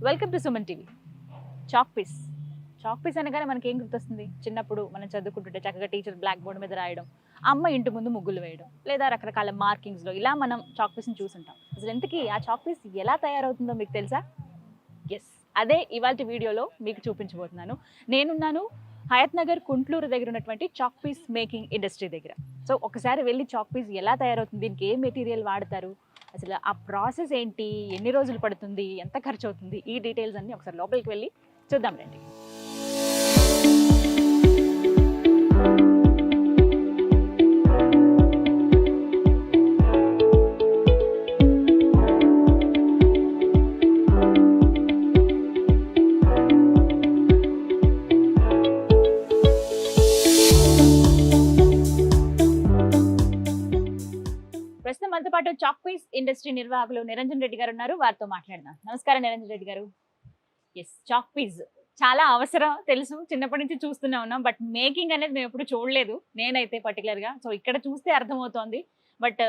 Welcome to Suman TV. Chalk piece అనగానే మనకి ఏం గుర్తొస్తుంది? చిన్నప్పుడు మనం చదువుకుంటుంటే చక్కగా టీచర్ బ్లాక్ బోర్డ్ మీద రాయడం, అమ్మ ఇంటి ముందు ముగ్గులు వేయడం, లేదా రకరకాల మార్కింగ్స్లో ఇలా మనం చాక్ పీస్ని చూసుంటాం. అసలు ఎంతకీ ఆ చాక్ పీస్ ఎలా తయారవుతుందో మీకు తెలుసా? ఎస్, అదే ఇవాళ వీడియోలో మీకు చూపించబోతున్నాను. నేనున్నాను హయత్ నగర్ కుంట్లూరు దగ్గర ఉన్నటువంటి చాక్ పీస్ మేకింగ్ ఇండస్ట్రీ దగ్గర. సో ఒకసారి వెళ్ళి చాక్ పీస్ ఎలా తయారవుతుంది, దీనికి ఏ మెటీరియల్ వాడతారు, అసలు ఆ ప్రాసెస్ ఏంటి, ఎన్ని రోజులు పడుతుంది, ఎంత ఖర్చు అవుతుంది, ఈ డీటెయిల్స్ అన్ని ఒకసారి లోపలికి వెళ్ళి చూద్దాం రండి. ప్రస్తుతం మనతో పాటు చాక్ పీస్ ఇండస్ట్రీ నిర్వాహకులు నిరంజన్ రెడ్డి గారు ఉన్నారు, వారితో మాట్లాడదాం. నమస్కారం నిరంజన్ రెడ్డి గారు. ఎస్, చాక్ పీస్ చాలా అవసరం తెలుసు, చిన్నప్పటి నుంచి చూస్తూనే ఉన్నాం. బట్ మేకింగ్ అనేది మేము ఎప్పుడు చూడలేదు, నేనైతే పర్టికులర్గా. సో ఇక్కడ చూస్తే అర్థమవుతోంది. బట్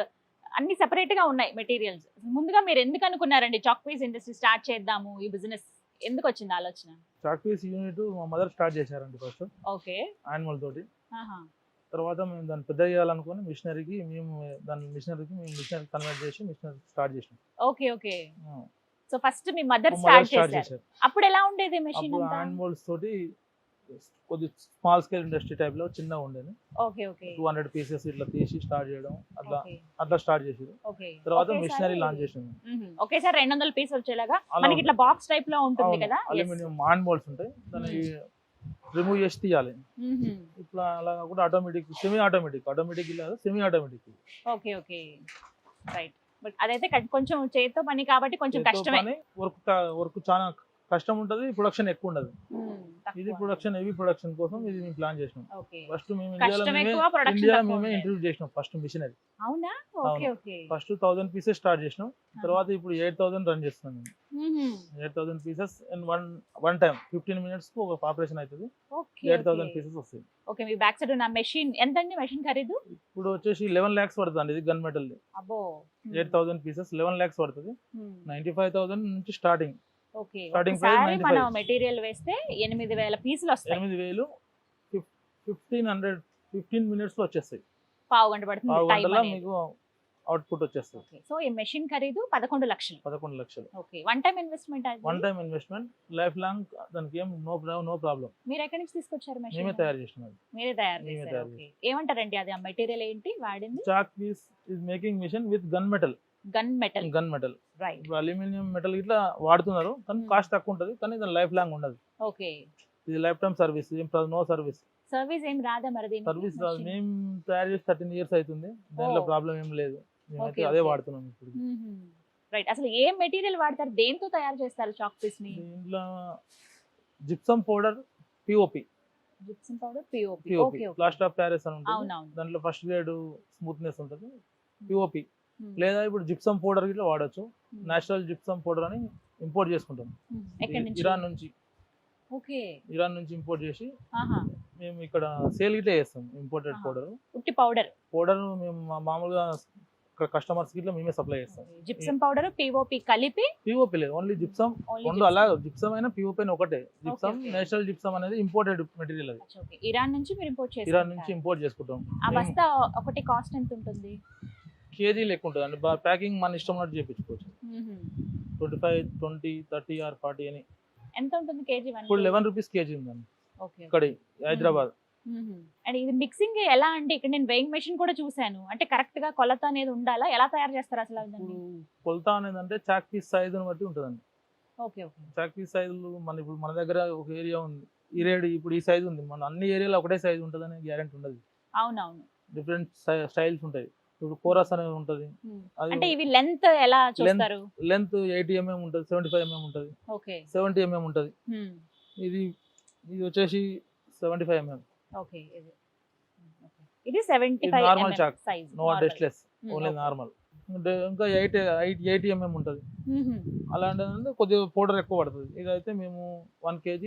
అన్ని సెపరేట్గా ఉన్నాయి మెటీరియల్స్. ముందుగా మీరు ఎందుకు అనుకున్నారండి చాక్ పీస్ ఇండస్ట్రీ స్టార్ట్ చేద్దాము, ఈ బిజినెస్ ఎందుకు వచ్చింది ఆలోచన? చాక్ పీస్ యూనిట్ మా మదర్ స్టార్ట్ చేశారండి ఫస్ట్. ఓకే. యానిమల్ తోటి. తర్వాత మేము దాన్ని పెద్ద చేయాలనుకుని మిషనరీ కన్వర్ట్ చేసి మిషనరీ స్టార్ట్ చేసాం. Okay okay. సో ఫస్ట్ మీ మదర్ స్టార్ట్ చేశారు. అప్పుడు ఎలా ఉండేది మెషిన్? యానిమల్స్ తోటి కొద్ది స్మాల్ స్కేల్ ఇండస్ట్రీ టైప్ లో చిన్నగా ఉండేది. Okay okay. 200 పీసెస్ ఇట్లా తీసి స్టార్ట్ చేయడం, అట్లా స్టార్ట్ చేసారు. తర్వాత మిషనరీ లాంచ్ చేసాం. ఒకేసారి 200 పీస్ వచ్చేలాగా మనకి ఇట్లా బాక్స్ టైప్ లో ఉంటుంది కదా, అల్యూమినియం హ్యాండ్ ఉంటాయి, దాన్ని రిమూవ్ చేసి తీయాలి. ఇట్లా అలా కూడా ఆటోమేటిక్, సెమీ ఆటోమేటిక్ లేదు, semi automatic. Okay okay, right. But అదైతే కొంచెం చేతితో పని కాబట్టి కొంచెం కష్టమే. వర్క్ చాలా కష్టం ఉంటది, ప్రొడక్షన్ ఎక్కువ ఉండదు. ఇది ప్రొడక్షన్, హెవీ ప్రొడక్షన్ కోసం ఇది మేము ప్లాన్ చేసినాం. ఫస్ట్ మేము ఇండియాలో మేమే ఇంట్రడ్యూస్ చేసినాం ఫస్ట్ మిషనరీ. అవునా? Okay okay. First 1000 pieces start చేసినాం, తర్వాత ఇప్పుడు 8000 రన్ చేస్తున్నాం. 8000 pieces in one time 15 minutes కు ఒక ఆపరేషన్ అవుతుంది. 8000 పీసెస్ వస్తాయి. ఓకే. మీ బ్యాక్ సైడ్ ఉన్న మెషిన్ ఎంతండి? మెషిన్ ఖరీదు ఇప్పుడు వచ్చేసి 11 lakhs పడుతుంది. ఇది గన్ మెటల్. అబ్బో. 8000 పీసెస్ 11 lakhs పడుతుంది. 95,000 నుంచి స్టార్టింగ్. ఓకే. ఒకసారి మనం మెటీరియల్ వేస్తే 8000 పీసులు వస్తాయి. 8000 15 minutes లో వచ్చేస్తాయి. పావు గంట పడుతుంది టైం అనేది. మీకు అవుట్పుట్ వచ్చేస్తుంది. సో ఈ మెషిన్ ఖరీదు 11 లక్షలు. 11 లక్షలు. Okay. One time investment, life long, దానికి ఏం నో ప్రాబ్లం. మీరు ఎక్కడి నుంచి తీసుకొచ్చారు మెషిన్? మేమే తయారు చేసినాం. మీరే తయారు చేశారు. ఓకే. ఏమంటారండి అది, ఆ మెటీరియల్ ఏంటి వాడింది? Chalk piece is making machine with gun metal. Right. Aluminium metal ఇట్లా వాడుతున్నారు, కానీ కాస్ట్ తక్కువ ఉంటది, కానీ దాని లైఫ్ లాంగ్ ఉండదు. ఓకే. ఇది lifetime service, no service ఏం రాదా మరి? సర్వీస్ రాదు. మేము తయారు చేసి 13 years అవుతుంది, దానిలో ప్రాబ్లం ఏం లేదు. అదే వాడుతున్నాం ఇప్పుడు. రైట్. అసలు ఏ మెటీరియల్ వాడతారు, దేంతో తయారు చేస్తారు చాక్ పీస్ ని? దీంట్లో gypsum powder, POP. Plaster of Paris అని ఉంటుంది. దాంట్లో ఫస్ట్ గ్రేడ్ స్మూత్నెస్ ఉంటుంది, పిఓపి. లేదా ఇప్పుడు జిప్సమ్ పౌడర్ ఇట్లా వాడచ్చు. నేచురల్ జిప్సమ్ పౌడర్ అని ఇంపోర్ట్ చేసుకుంటాం ఇరాన్ నుంచి. ఓకే. ఇరాన్ నుంచి ఇంపోర్ట్ చేసి మేము ఇక్కడ సేల్ గిట్లా చేస్తాం. ఇంపోర్టెడ్ పౌడర్ మేము మామూలుగా కస్టమర్స్ కి ఇట్లా మేమే సప్లై చేస్తాం. జిప్సమ్ పౌడర్, పిఓపి కలిపి? పిఓపి లేదు, ఓన్లీ జిప్సమ్. రెండు అలా జిప్సమ్ అయినా పిఓపి అయినా ఒకటే. జిప్సమ్, నేచురల్ జిప్సమ్ అనేది ఇంపోర్టెడ్ మెటీరియల్. అది ఇరాన్ నుంచి మీరు ఇంపోర్ట్ చేసుకుంటాం. ఆ బస్తా ఒకటి కాస్ట్ ఎంత ఉంటుంది? కేజీ లెక్క ఉంటుంది అండి. ప్యాకింగ్ మన ఇష్టం ఉన్నట్టు చేయించుకోవచ్చు. 25, 20, 30 or 40 అని. ఎంత ఉంటుంది కేజీ? ఇప్పుడు 11 rupees కేజీ ఉందండి ఇక్కడ హైదరాబాద్. అండ్ ఇది మిక్సింగ్ ఎలా అంటే, ఇక్కడ నేను వెయింగ్ మెషిన్ కూడా చూసాను, అంటే కరెక్ట్ గా కొలత అనేది ఉండాలా? ఎలా తయారు చేస్తారు అసలు? కొలత అనేది అంటే చాక్ పీస్ సైజుని బట్టి ఉంటుందండి. Okay okay. చాక్ పీస్ సైజులు ఇప్పుడు మన దగ్గర ఒక ఏరియా ఉంది, ఇప్పుడు ఈ సైజు ఉంది, మన అన్ని ఏరియాలో ఒకటే సైజు ఉంటుందని గ్యారెంటీ ఉండదు. అవునవును. డిఫరెంట్ స్టైల్స్ ఉంటాయి. ఇప్పుడు కోరస్ అనేది ఉంటది. అంటే ఇవి లెంత్ ఎలా చూస్తారు? లెంత్ 80 mm ఉంటది, 75 mm ఉంటది, 70 mm ఉంటది. ఇది వచ్చేసి 75 mm. ఓకే. ఇది 75 normal chalk, no dustless, only normal. ఇంకా 80 mm ఉంటది. అలాంటిది కొద్దిగా పౌడర్ ఎక్కువ పడుతుంది. ఇదైతే మేము 1 kg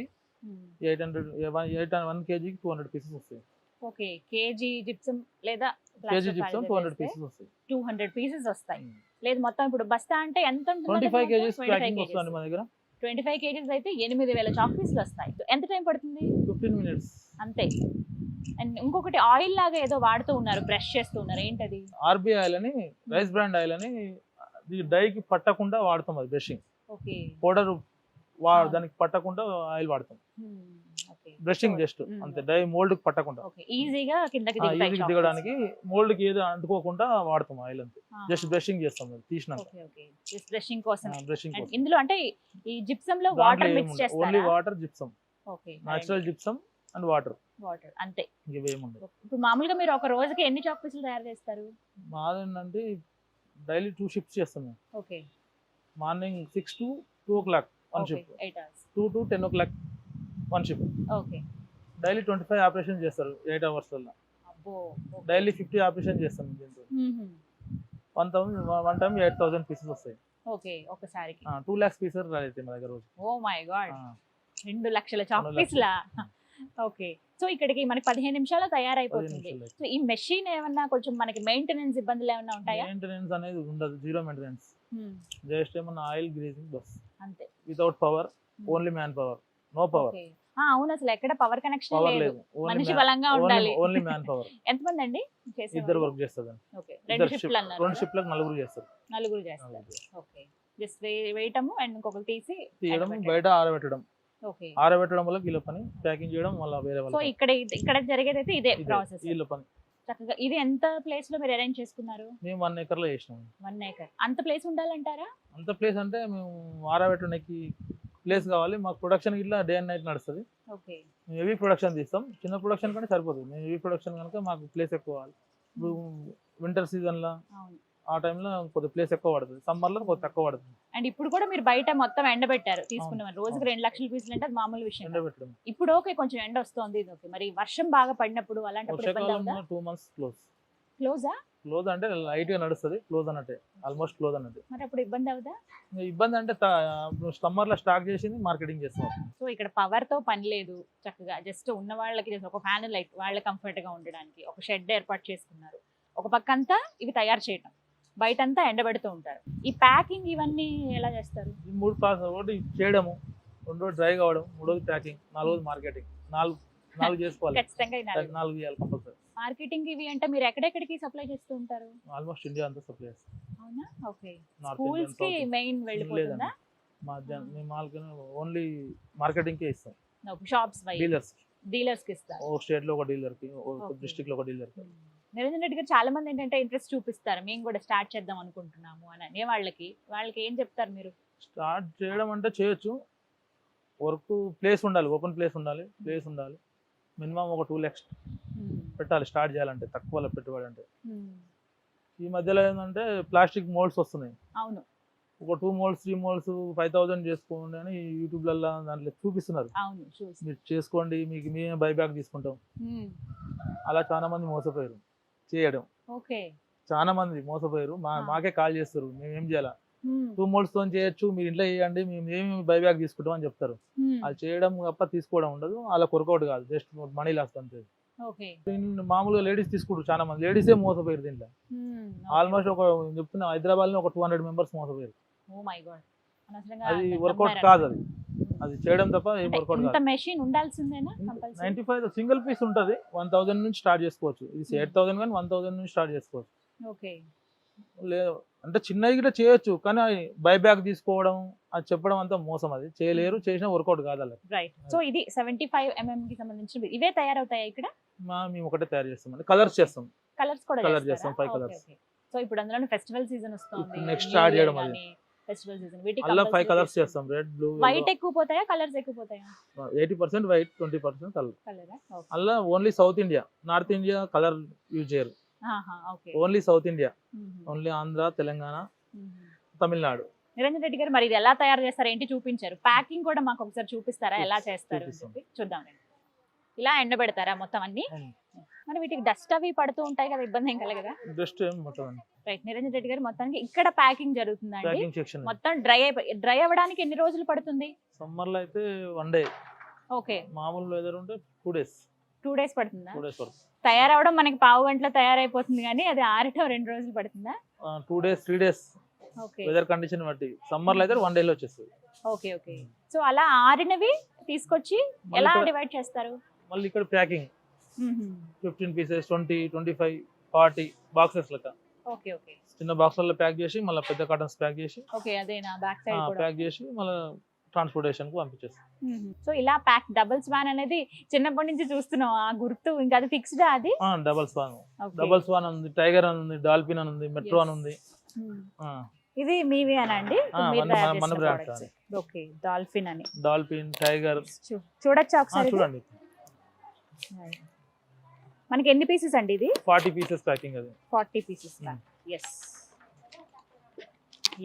1 kg 200 pieces వస్తాయి. ఓకే. కేజీ జిప్సమ్ లేదా కేజీ జిప్సమ్ 200 pieces వస్తాయి. 200 pieces వస్తాయి. లేదు మొత్తం ఇప్పుడు బస్తా అంటే ఎంత ఉంటుంది? 25 kgs ప్యాకింగ్ వస్తుంది మన దగ్గర. 25 kgs అయితే 8,000 చాక్ పీసులు వస్తాయి. ఎంత టైం పడుతుంది? 15 minutes. అంతే. అండ్ ఇంకొకటి ఆయిల్ లాగా ఏదో వాడుతూ ఉన్నారు, బ్రష్ చేస్తూ ఉన్నారు, ఏంటది? ఆర్బీ ఆయిల్ అని, రైస్ బ్రాండ్ ఆయిల్ అని, డైకి పట్టకుండా వాడతాం. అది బ్రషింగ్ ఓకే. పౌడర్ దానికి పట్టకుండా ఆయిల్ వాడతాం. బ్రషింగ్ జస్ట్ అంతే, డై మోల్డ్ కి పట్టకుండా ఈజీగా కిందకి దిగడానికి, మోల్డ్ కి ఏదో అంటుకోకుండా వాడతాం ఆయిల్ అంతే. జస్ట్ బ్రషింగ్ చేస్తాం తీసినాక. జస్ట్ బ్రషింగ్ కోసం. బ్రషింగ్ ఇందులో అంటే ఈ జిప్సం లో వాటర్ మిక్స్ చేస్తారా? Only water, gypsum, okay, natural gypsum and water అంతే. ఇవేముండదు. ఇప్పుడు మామూలుగా మీరు ఒక రోజుకి ఎన్ని చాక్ పీసులు తయారు చేస్తారు? మాదేంటంటే డైలీ 2 షిఫ్ట్స్ చేస్తాం మేము. Okay. Morning 6 to 2 o'clock one shift, 8 hours, 2 to 10 o'clock one shift. Okay. Daily 25 operation చేస్తారు 8 hours వల్ల. అబ్బో. డైలీ 50 ఆపరేషన్ చేస్తాం. దీంతో 1 time 8,000 పీసెస్ వస్తాయి. ఓకే, ఒకసారికి 2 lakhs పీసెస్ అయితే మా దగ్గర రోజు. ఓ మై గాడ్, 2 లక్షల చాక్ పీసులా? ఓకే. సో ఇక్కడికి మనకి 15 నిమిషాల్లో తయారైపోతుంది. సో ఈ మెషిన్ ఏమన్నా కొంచెం మనకి మెయింటెనెన్స్ ఇబ్బందులు ఏమన్నా ఉంటాయా? మెయింటెనెన్స్ అనేది ఉండదు, జీరో మెయింటెనెన్స్. జస్ట్ ఏమన్నా ఆయిల్ గ్రీజింగ్ బస్ అంతే. Without power, only man power, no power. అవును, అసలు ఎక్కడ పవర్ కనెక్షన్ లేదు, మనిషి ఓన్లీ బలంగా ఉండాలి. Only man power. ఎంతమంది అండి చేసేవాళ్ళు? ఇద్దరు వర్క్ చేస్తారు. ఓకే. 2 షిఫ్ట్లు అన్నారు. 2 షిఫ్ట్లకు 4 చేస్తారు. 4 చేస్తారు. ఓకే. జస్ట్ వేయటము అండ్ ఇంకొకటి తీయడం, బయట ఆరబెట్టడం. ఓకే. ఆరబెట్టడం వల్ల కిలో పని, ప్యాకింగ్ చేయడం వల్ల వేరే సో ఇక్కడ జరిగేది అయితే ఇదే ప్రాసెస్. కిలో పని చక్కగా. ఇది ఎంత ప్లేస్ లో మీరు అరేంజ్ చేసుకున్నారు? మేము 1 acre లో చేసినాం. 1 acre. అంత ప్లేస్ ఉండాలంటారా? అంత ప్లేస్ అంటే మేము ఆరబెట్టడానికి ప్లేస్ కావాలి మాకు. ప్రొడక్షన్ ఇట్లా డే అండ్ నైట్ నడుస్తుంది. ఓకే. మేము హెవీ ప్రొడక్షన్ తీస్తాం, చిన్న ప్రొడక్షన్ కానీ సరిపోతుంది. మేము హెవీ ప్రొడక్షన్ కనుక మాకు ప్లేస్ ఎక్కువ కావాలి. ఇప్పుడు వింటర్ సీజన్లో ఆ టైంలో కొద్దిగా ప్లేస్ ఎక్కువ పడుతుంది, సమ్మర్లో కొద్దిగా తక్కువ పడుతుంది. అండ్ ఇప్పుడు కూడా మీరు బయట మొత్తం ఎండబెట్టారు తీసుకున్న రోజుకి 2 లక్షల పీసులు అంటే అది మామూలు విషయం. ఎండబెట్టడం ఇప్పుడు ఓకే, కొంచెం ఎండ వస్తుంది. ఓకే. మరి వర్షం బాగా పడినప్పుడు అలాంటప్పుడు 2 months క్లోజా? క్లోజ్ అంటే లైట్ గా నడుస్తుంది, క్లోజ్ అన్నట్టే, ఆల్మోస్ట్ క్లోజ్ అన్నట్టే. మరి అప్పుడు ఇబ్బంది అవుదా? ఇబ్బంది అంటే సమ్మర్ లో స్టాక్ చేసింది మార్కెటింగ్ చేస్తాం. సో ఇక్కడ పవర్ తో పని లేదు, చక్కగా జస్ట్ ఉన్న వాళ్ళకి జస్ట్ ఒక ఫ్యాన్ లైట్ వాళ్ళ కంఫర్ట్ గా ఉండడానికి ఒక షెడ్ ఏర్పాటు చేసుకున్నారు. ఒక పక్క అంతా ఇవి తయారు చేయటం, బయటంతా ఎండబెడుతూ ఉంటారు. ఈ ప్యాకింగ్ ఇవన్నీ ఎలా చేస్తారు? 3 ప్రాసెస్. ఒకటి చేయడము, 2 డ్రై కావడం, 3 ప్యాకింగ్, 4 మార్కెటింగ్. 4 చేసుకోవాలి ఖచ్చితంగా. 4 చేయాలి కంపల్సరీ. మార్కెటింగ్ ఇవి అంటే మీరు ఎక్కడెక్కడికి సప్లై చేస్తూ ఉంటారు? ఆల్మోస్ట్ ఇండియా అంతా సప్లై చేస్తాం. అవునా? ఓకే. స్కూల్స్ కి మెయిన్ వెళ్ళిపోతుందా? మీ మాల్కి ఓన్లీ మార్కెటింగ్ కే ఇస్తాం. షాప్స్ డీలర్స్ కి ఇస్తారు. ఒక స్టేట్ లో ఒక డీలర్ కి, ఒక డిస్ట్రిక్ట్ లో ఒక డీలర్ కి. నిరంజన్ రెడ్డి గారు, చాలా మంది ఏంటంటే ఇంట్రెస్ట్ చూపిస్తారు, మేము కూడా స్టార్ట్ చేద్దాం అనుకుంటున్నాము అని అనే వాళ్ళకి ఏం చెప్తారు మీరు? స్టార్ట్ చేయడం అంటే చేయొచ్చు, వర్క్ ప్లేస్ ఉండాలి, ఓపెన్ ప్లేస్ ఉండాలి. మినిమం ఒక 2 lakhs పెట్టాలి స్టార్ట్ చేయాలంటే, తక్కువ పెట్టుబడి అంటే. ఈ మధ్యలో ఏంటంటే ప్లాస్టిక్ మోల్డ్స్ వస్తున్నాయి. అవును. ఒక 2 molds 3 molds 5,000 చేసుకోండి అని యూట్యూబ్లలో దాంట్లో చూపిస్తున్నారు. మీరు చేసుకోండి, మీకు మేమే బైబ్యాక్ తీసుకుంటాం. అలా చాలా మంది మోసపోయారు చేయడం. ఓకే. చాలా మంది మోసపోయారు, మాకే కాల్ చేస్తారు, మేము ఏం చేయాలా, 2 molds తో చేయొచ్చు, మీరు ఇంట్లో చేయండి, మేము ఏమి బైబ్యాక్ తీసుకుంటాం అని చెప్తారు. అది చేయడం తప్ప తీసుకోవడం ఉండదు. అలా కొరకౌట్ కాదు, జస్ట్ మనీ లాస్ అంతే. మామూలుగా లేడీస్ తీసుకుంటారు, చాలా మంది లేడీసే మోసపోయారు దీంట్లో. ఆల్మోస్ట్ ఒక చెప్తున్నా, హైదరాబాద్ లో ఒక 200 members మోసపోయారు. అది వర్కౌట్ కాదు, అది చేయడం తప్ప ఏం వర్కౌట్ కాదు. 95 సింగిల్ పీస్ ఉంటుంది, 1,000 నుంచి స్టార్ట్ చేసుకోవచ్చు. ఇది 8,000 కానీ 1,000 నుంచి స్టార్ట్ చేసుకోవచ్చు. లేదు అంటే చిన్నది కూడా చేయొచ్చు, కానీ బైబ్యాక్ తీసుకోవడం అది చెప్పడం అంతా మోసం, అది చేయలేరు, చేసిన వర్కౌట్ కాదు అలా. సో ఇది 75 mm కి సంబంధించి ఇవే తయారవుతాయి ఇక్కడ? మేము ఒకటే తయారు చేస్తాం, కలర్స్ చేస్తాం. కలర్ చేస్తాం 5 colours. సో ఇప్పుడు అందులో ఫెస్టివల్ సీజన్ వస్తుంది, నెక్స్ట్ స్టార్ట్ చేయడం అది. ఫెస్టివల్ సీజన్ వీటికి అలా 5 colours చేస్తాం, రెడ్, బ్లూ. వైట్ ఎక్కువ పోతాయా, కలర్స్ ఎక్కువ పోతాయా? 80% వైట్, 20% కలర్. అలా only south India, north India colour use చేయరు. Only south India, only Andhra, Telangana, Tamil Nadu. Niranjan Reddy garu, మరి ఇది ఎలా తయారు చేస్తారు ఏంటి చూపించారు, ప్యాకింగ్ కూడా మాకు ఒకసారి చూపిస్తారా ఎలా చేస్తారు? చూద్దాం. ఇలా ఎండబెడతారా మొత్తం అన్ని? మరి వీటికి డస్ట్ అవి పడుతూ ఉంటాయి కదా, ఇబ్బంది ఏం కలగదా? డస్ట్ ఏం మొత్తం. రైట్. నిరంజన్ రెడ్డి గారు, మొత్తానికి ఇక్కడ ప్యాకింగ్ జరుగుతుందండి. మొత్తం డ్రై అవ్వడానికి ఎన్ని రోజులు పడుతుంది? సమ్మర్ లో అయితే 1 day. ఓకే. మామూలు వెదర్ ఉంటే 2 days. 2 days పడుతుందా? 2 days పడుతుంది. తయారవడం మనకి పావు గంటలో తయారైపోతుంది, కానీ అది ఆరటం 2 రోజులు పడుతుందా? 2 days 3 days okay weather condition బట్టి. సమ్మర్ లో అయితే 1 డేలో వచ్చేస్తుంది. Okay okay. సో అలా ఆరినవి తీసుకొచ్చి ఎలా డివైడ్ చేస్తారు? మళ్ళీ ఇక్కడ ప్యాకింగ్ 15 పీసెస్, 20, 25, 40 బాక్సెస్ లెక్క. Okay okay. చిన్న బాక్స్లలో ప్యాక్ చేసి మళ్ళీ పెద్ద కాటన్స్ ప్యాక్ చేసి ఓకే అదేనా బ్యాక్ సైడ్ కూడా ప్యాక్ చేసి మళ్ళీ ట్రాన్స్పోర్టేషన్ కు పంపించేస్తాం. సో ఇలా ప్యాక్ డబుల్ స్వాన్ అనేది చిన్నప్పటి నుంచి చూస్తున్నాం, ఆ గుర్తు ఇంకా అది ఫిక్స్డ్ అది? డబుల్ స్వాన్ ఉంది, టైగర్ అని ఉంది, డాల్ఫిన్ అని ఉంది, మెట్రో అని ఉంది. ఇది మీవే అనండి? మన బ్రాండ్స్. ఓకే డాల్ఫిన్ అని. డాల్ఫిన్, టైగర్ చూడొచ్చా ఒకసారి? చూడండి. మనకి ఎన్ని పీసెస్ అండి ఇది? 40 పీసెస్ ప్యాకింగ్ అది. 40 పీసెస్. ఎస్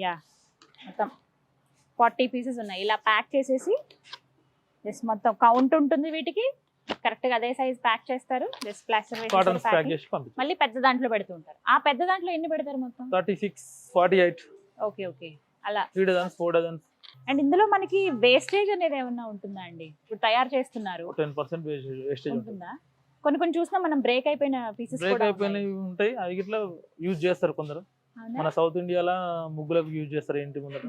యా, మొత్తం 40 పీసెస్ ఉన్నాయి. ఇలా ప్యాక్ చేసేసి జస్ట్ మొత్తం కౌంట్ ఉంటుంది వీటికి, కరెక్ట్ గా అదే సైజ్ ప్యాక్ చేస్తారు. జస్ట్ ప్లాస్టర్ వేసి మళ్ళీ పెద్ద దాంట్లో పెడుతూ ఉంటారు. ఆ పెద్ద దాంట్లో ఎన్ని పెడతారు మొత్తం? 36, 48. Okay okay. అలా 3 డజన్స్, 4 డజన్స్. అండ్ ఇందులో మనకి వేస్టేజ్ అనేది ఏమన్నా ఉంటుందా అండి? ఇప్పుడు తయారు చేస్తున్నారు, 10% వేస్టేజ్ ఉంటుందా? కొన్ని కొన్ని చూసినా మనం బ్రేక్ అయిపోయిన పీసెస్ బ్రేక్ అయిపోయినవి ఉంటాయి. అవి ఇట్లా యూజ్ చేస్తారు కొందరు. మన సౌత్ ఇండియాలో ముగ్గులకు యూజ్ చేస్తారు ఇంటి ముందర.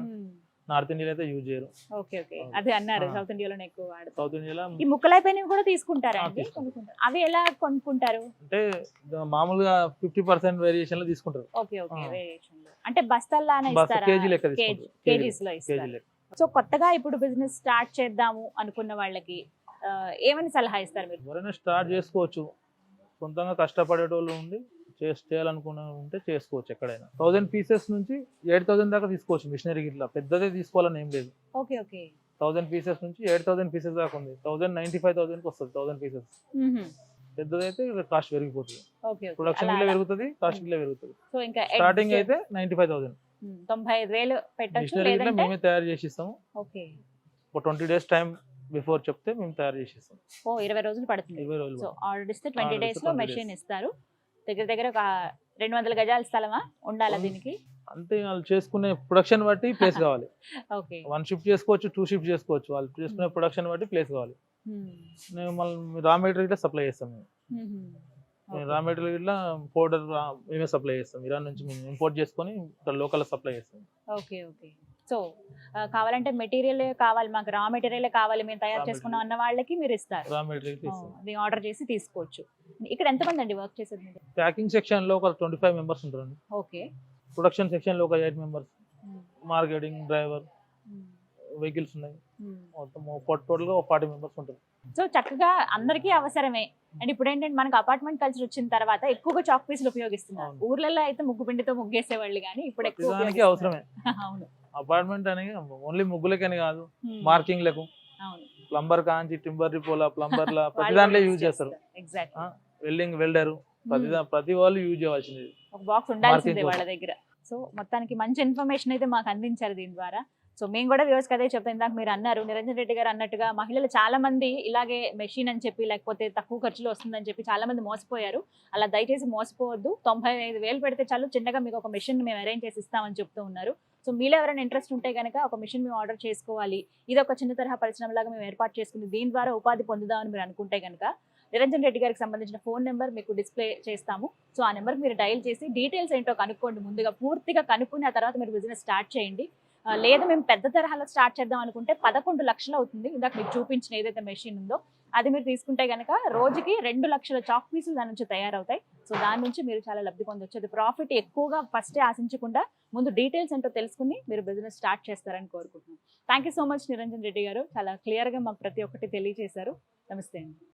నార్త్ ఇండియాలో అయితే యూజ్ చేయరు. Okay okay. అదే అన్నారు సౌత్ ఇండియాలోనే ఎక్కువ వాడతారు. సౌత్ ఇండియాలో ఈ ముక్కలు అయిపోయినవి కూడా తీసుకుంటారా అండి? అవి ఎలా కొనుక్కుంటారు? అంటే మామూలుగా 50% వేరియేషన్ లో తీసుకుంటారు. Okay okay. వేరియేషన్ లో అంటే బస్తాల్లానే ఇస్తారా? కేజీ లెక్క తీసుకుంటారు. కేజీస్ లో ఇస్తారు. సో కొత్తగా ఇప్పుడు బిజినెస్ స్టార్ట్ చేద్దాము అనుకున్న వాళ్ళకి ఏమని సలహా ఇస్తారు మీరు? ఎవరైనా స్టార్ట్ చేసుకోవచ్చు. సొంతంగా కష్టపడేటోళ్ళు ఉండి చేయాలనుకున్న ఉంటే చేసుకోవచ్చు. ఎక్కడైనా 1000 పీసెస్ నుంచి 8000 దాకా తీసుకోవచ్చు. మిషనరీ ఇట్లా పెద్దదే తీసుకోవాలని ఏం లేదు. Okay okay. 1000 పీసెస్ నుంచి 8000 పీసెస్ దాకా ఉంది. 1095,000 కి వస్తుంది 1000 పీసెస్. పెద్దదైతే కాస్ట్ పెరిగిపోతుంది. ప్రొడక్షన్ లో పెరుగుతుంది, కాస్ట్ లో పెరుగుతుంది. సో ఇంకా స్టార్టింగ్ అయితే 95,000, 95,000 పెట్టొచ్చు. మిషనరీ మేమే తయారు చేసి ఇస్తాము. ఓకే. ఒక 20 days టైం బిఫోర్ చెప్తే మేము తయారు చేసి ఇస్తాం. 20 రోజులు పడుతుంది. 20 రోజులు. సో ఆర్డర్ ఇస్తే 20 days లో మెషిన్ ఇస్తారు. దగ్గర దగ్గర ఒక 200 గజాల స్థలమా ఉండాలా దీనికి? అంటే వాళ్ళు చేసుకునే ప్రొడక్షన్ బట్టి ప్లేస్ కావాలి. ఓకే. 1 షిఫ్ట్ చేసుకోవచ్చు, 2 షిఫ్ట్ చేసుకోవచ్చు. వాళ్ళు చేసుకునే ప్రొడక్షన్ బట్టి ప్లేస్ కావాలి. మేము మళ్ళీ రా మెటీరియల్ ఇట్లా సప్లై చేస్తాం. మేము రా మెటీరియల్ ఇట్లా పౌడర్ మేమే సప్లై చేస్తాం. ఇరాన్ నుంచి మేము ఇంపోర్ట్ చేసుకొని ఇక్కడ లోకల్ సప్లై చేస్తాం. Okay okay. సో కావాలంటే మెటీరియల్ కావాలి, మాకు రా మెటీరియల్ కావాలి, మేము తయారు చేసుకున్నాం అన్న వాళ్ళకి మీరు ఇస్తారు. రా మెటీరియల్ ఆర్డర్ చేసి తీసుకోవచ్చు. ఇక్కడ ఎంతమంది అండి వర్క్ చేసేది? ప్యాకింగ్ సెక్షన్ లో ఒక 25 మెంబర్స్ ఉంటారండి. ఓకే. ప్రొడక్షన్ సెక్షన్ లో ఒక 8 మెంబర్స్. మార్కెటింగ్, డ్రైవర్, వెహికల్స్ ఉన్నాయి. మొత్తం టోటల్ గా 40 మెంబర్స్ ఉంటారు. సో చక్కగా అందరికీ అవసరమే. అండ్ ఇప్పుడు ఏంటంటే మనకు అపార్ట్మెంట్ కల్చర్ వచ్చిన తర్వాత ఎక్కువగా చాక్ పీసులు ఉపయోగిస్తున్నారు. ఊర్లలో అయితే ముగ్గు పిండితో ముగ్గేసేవాళ్ళు, కానీ ఇప్పుడు ఎక్కువ అవసరమే. అవును. అపార్ట్మెంట్ అనేది ఓన్లీ ముగ్గులకని కాదు, మార్కింగ్ లకు, ప్లంబర్ కాంచి టింబర్ రిపోలా, ప్లంబర్ లా ప్రతి దాంట్లో యూజ్ చేస్తారు. వెల్డింగ్, వెల్డర్, ప్రతి వాళ్ళు యూజ్ చేయాల్సింది. ఒక బాక్స్ ఉండాల్సిందే వాళ్ళ దగ్గర. సో మొత్తానికి మంచి ఇన్ఫర్మేషన్ అయితే మాకు అందించారు దీని ద్వారా. సో మేము కూడా వ్యూవర్స్కి అదే చెప్తాం. ఇందాక మీరు అన్నారు, నిరంజన్ రెడ్డి గారు అన్నట్టుగా మహిళలు చాలా మంది ఇలాగే మెషిన్ అని చెప్పి లేకపోతే తక్కువ ఖర్చులో వస్తుందని చెప్పి చాలా మంది మోసపోయారు. అలా దయచేసి మోసపోవద్దు. 95,000 పెడితే చాలు, చిన్నగా మీకు ఒక మెషిన్ మేము అరేంజ్ చేసి ఇస్తామని చెప్తూ ఉన్నారు. సో మీలో ఎవరైనా ఇంట్రెస్ట్ ఉంటే కనుక ఒక మిషన్ మేము ఆర్డర్ చేసుకోవాలి, ఇది ఒక చిన్న తరహా పరిశ్రమలాగా మేము ఏర్పాటు చేసుకుని దీని ద్వారా ఉపాధి పొందుదామని మీరు అనుకుంటే కనుక నిరంజన్ రెడ్డి గారికి సంబంధించిన ఫోన్ నెంబర్ మీకు డిస్ప్లే చేస్తాము. సో ఆ నెంబర్కి మీరు డయల్ చేసి డీటెయిల్స్ ఏంటో కనుక్కోండి. ముందుగా పూర్తిగా కనుక్కుని ఆ తర్వాత మీరు బిజినెస్ స్టార్ట్ చేయండి. లేదు మేము పెద్ద తరహాలో స్టార్ట్ చేద్దాం అనుకుంటే 11 లక్షలు అవుతుంది. ఇందాక మీకు చూపించిన ఏదైతే మెషిన్ ఉందో అది మీరు తీసుకుంటే కనుక రోజుకి 2 లక్షల చాక్ పీసులు దాని నుంచి తయారవుతాయి. సో దాని నుంచి మీరు చాలా లబ్ధి పొందొచ్చు. అది ప్రాఫిట్ ఎక్కువగా ఫస్టే ఆశించకుండా ముందు డీటెయిల్స్ ఏంటో తెలుసుకుని మీరు బిజినెస్ స్టార్ట్ చేస్తారని కోరుకుంటున్నాను. Thank you so much Niranjan Reddy గారు, చాలా క్లియర్గా మాకు ప్రతి ఒక్కటి తెలియజేశారు. నమస్తే అండి.